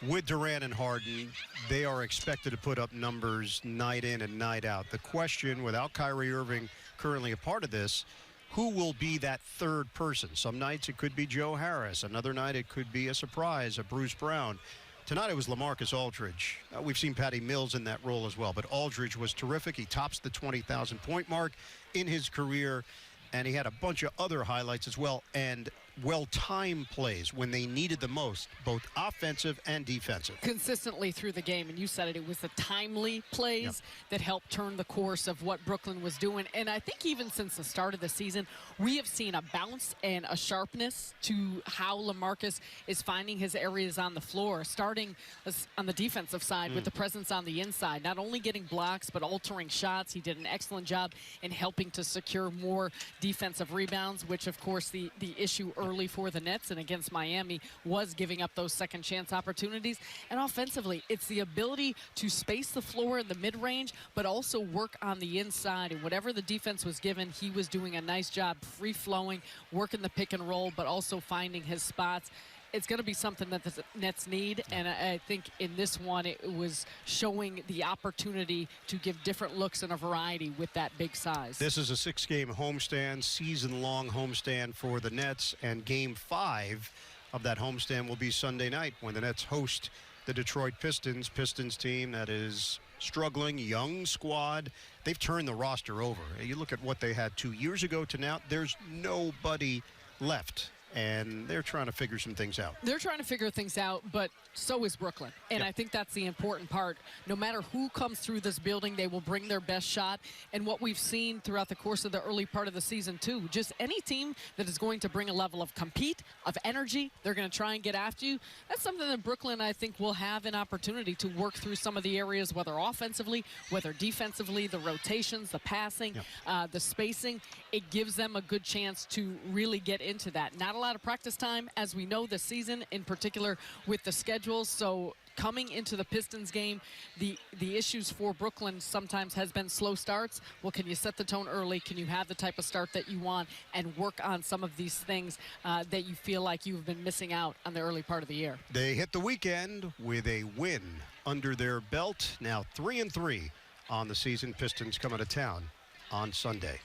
with Durant and Harden, they are expected to put up numbers night in and night out. The question, without Kyrie Irving currently a part of this, who will be that third person? Some nights it could be Joe Harris. Another night it could be a surprise, a Bruce Brown. Tonight it was LaMarcus Aldridge. We've seen Patty Mills in that role as well, but Aldridge was terrific. He tops the 20,000-point mark in his career, and he had a bunch of other highlights as well, and well-timed plays when they needed the most, both offensive and defensive. Consistently through the game, and you said it was the timely plays that helped turn the course of what Brooklyn was doing. And I think even since the start of the season, we have seen a bounce and a sharpness to how LaMarcus is finding his areas on the floor, starting on the defensive side with the presence on the inside, not only getting blocks but altering shots. He did an excellent job in helping to secure more defensive rebounds, which of course the issue early for the Nets and against Miami was giving up those second chance opportunities. And offensively, it's the ability to space the floor in the mid-range, but also work on the inside. And whatever the defense was given, he was doing a nice job free-flowing, working the pick and roll, but also finding his spots. It's going to be something that the Nets need, and I think in this one it was showing the opportunity to give different looks and a variety with that big size. This is a 6-game homestand, season-long homestand for the Nets, and Game 5 of that homestand will be Sunday night when the Nets host the Detroit Pistons. Pistons team that is struggling, young squad. They've turned the roster over. You look at what they had 2 years ago to now, there's nobody left. And they're trying to figure some things out. They're trying to figure things out, but so is Brooklyn. And I think that's the important part. No matter who comes through this building, they will bring their best shot. And what we've seen throughout the course of the early part of the season, too, just any team that is going to bring a level of compete, of energy, they're going to try and get after you. That's something that Brooklyn, I think, will have an opportunity to work through some of the areas, whether offensively, whether defensively, the rotations, the passing, the spacing. It gives them a good chance to really get into that. Not a lot of practice time, as we know, this season, in particular with the schedules. So coming into the Pistons game, the issues for Brooklyn sometimes has been slow starts. Well, can you set the tone early? Can you have the type of start that you want and work on some of these things that you feel like you've been missing out on the early part of the year? They hit the weekend with a win under their belt. Now 3-3 on the season. Pistons coming to town on Sunday.